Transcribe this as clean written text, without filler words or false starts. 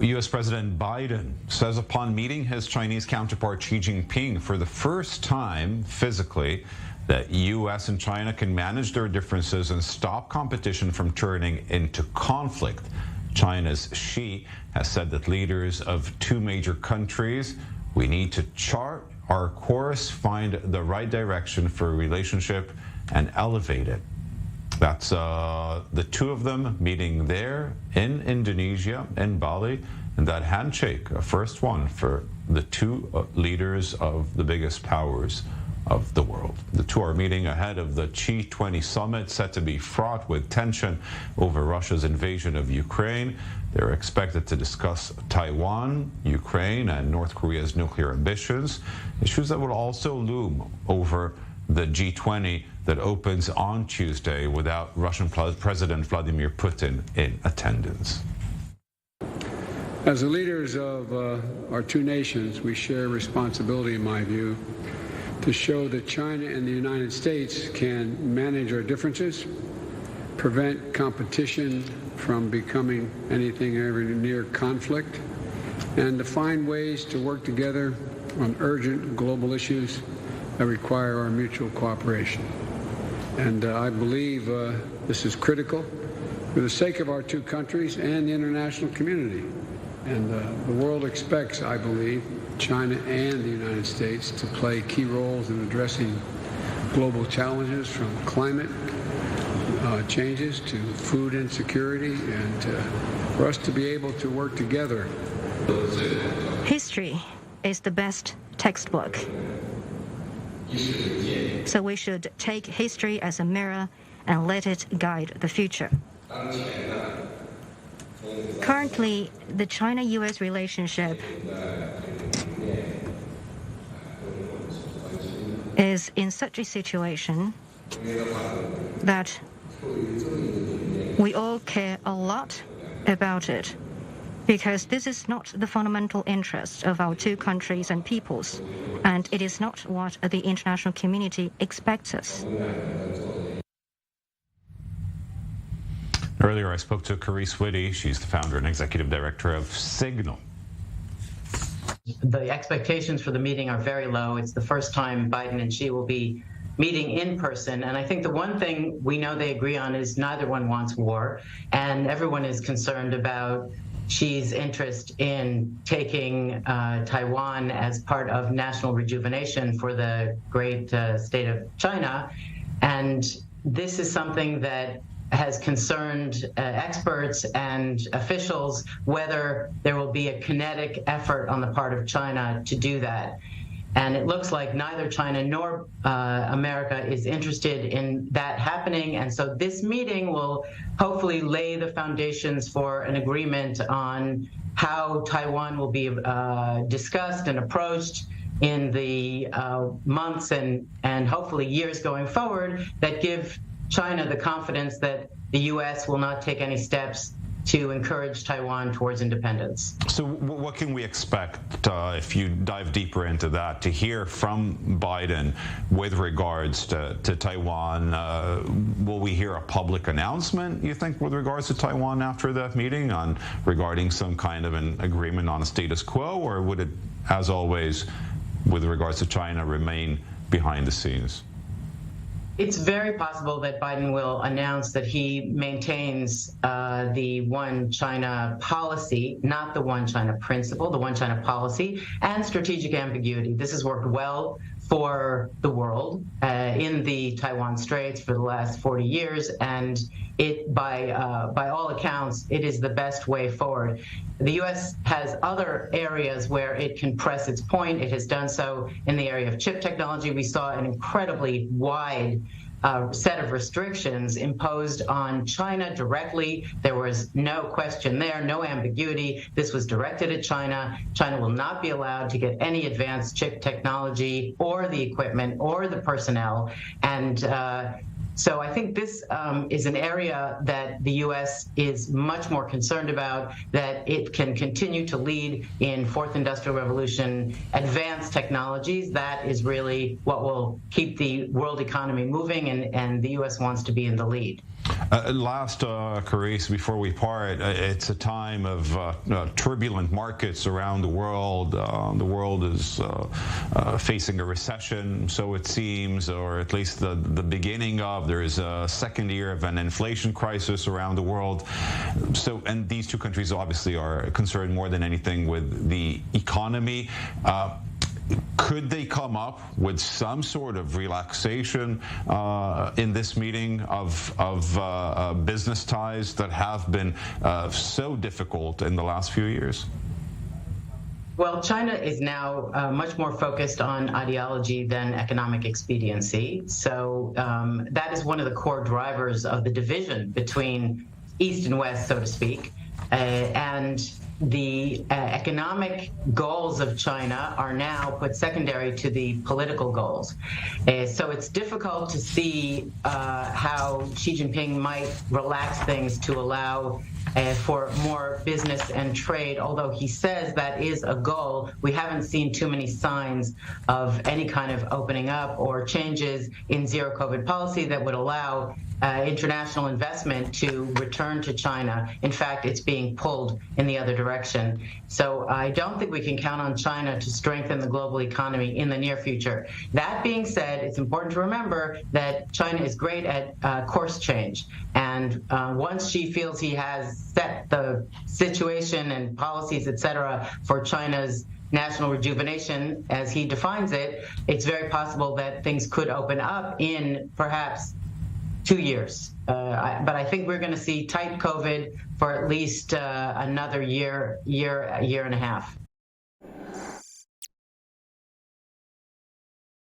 U.S. President Biden says upon meeting his Chinese counterpart Xi Jinping for the first time physically, that U.S. and China can manage their differences and stop competition from turning into conflict. China's Xi has said that leaders of two major countries, we need to chart our course, find the right direction for a relationship, and elevate it. That's the two of them meeting there in Indonesia, in Bali, and that handshake, a first one for the two leaders of the biggest powers of the world. The two are meeting ahead of the G20 summit, set to be fraught with tension over Russia's invasion of Ukraine. They're expected to discuss Taiwan, Ukraine, and North Korea's nuclear ambitions, issues that will also loom over the G20 that opens on Tuesday without Russian President Vladimir Putin in attendance. As the leaders of our two nations, we share responsibility, in my view, to show that China and the United States can manage our differences, prevent competition from becoming anything ever near conflict, and to find ways to work together on urgent global issues that require our mutual cooperation. And I believe this is critical for the sake of our two countries and the international community. And the world expects, I believe, China and the United States to play key roles in addressing global challenges, from climate changes to food insecurity, and for us to be able to work together. History is the best textbook. So we should take history as a mirror and let it guide the future. Currently, the China-US relationship is in such a situation that we all care a lot about it, because this is not the fundamental interest of our two countries and peoples, and it is not what the international community expects us. Earlier, I spoke to Carice Whitty. She's the founder and executive director of Signal. The expectations for the meeting are very low. It's the first time Biden and Xi will be meeting in person. And I think the one thing we know they agree on is neither one wants war. And everyone is concerned about Xi's interest in taking Taiwan as part of national rejuvenation for the great state of China. And this is something that has concerned experts and officials, whether there will be a kinetic effort on the part of China to do that. And it looks like neither China nor America is interested in that happening. And so this meeting will hopefully lay the foundations for an agreement on how Taiwan will be discussed and approached in the months and hopefully years going forward, that give China the confidence that the U.S. will not take any steps to encourage Taiwan towards independence. So what can we expect, if you dive deeper into that, to hear from Biden with regards to Taiwan? Will we hear a public announcement, you think, with regards to Taiwan after that meeting regarding some kind of an agreement on a status quo, or would it, as always, with regards to China, remain behind the scenes? It's very possible that Biden will announce that he maintains the one China policy, not the one China principle, the one China policy, and strategic ambiguity. This has worked well for the world in the Taiwan Straits for the last 40 years, and it, by all accounts, it is the best way forward. The U.S. has other areas where it can press its point. It has done so in the area of chip technology. We saw an incredibly wide set of restrictions imposed on China directly. There was no question there, no ambiguity. This was directed at China. China will not be allowed to get any advanced chip technology or the equipment or the personnel. And so I think this is an area that the U.S. is much more concerned about, that it can continue to lead in Fourth Industrial Revolution advanced technologies. That is really what will keep the world economy moving, and the U.S. wants to be in the lead. Last, Carice, before we part, it's a time of turbulent markets around the world. The world is facing a recession, so it seems, or at least the beginning of. There is a second year of an inflation crisis around the world. So, and these two countries obviously are concerned more than anything with the economy. Could they come up with some sort of relaxation in this meeting of business ties that have been so difficult in the last few years? Well, China is now much more focused on ideology than economic expediency. So that is one of the core drivers of the division between East and West, so to speak. And the economic goals of China are now put secondary to the political goals. So it's difficult to see how Xi Jinping might relax things to allow for more business and trade. Although he says that is a goal, we haven't seen too many signs of any kind of opening up or changes in zero COVID policy that would allow international investment to return to China. In fact, it's being pulled in the other direction. So I don't think we can count on China to strengthen the global economy in the near future. That being said, it's important to remember that China is great at course change. And once Xi feels he has set the situation and policies, et cetera, for China's national rejuvenation, as he defines it, it's very possible that things could open up in perhaps 2 years. But I think we're going to see tight COVID for at least another year and a half.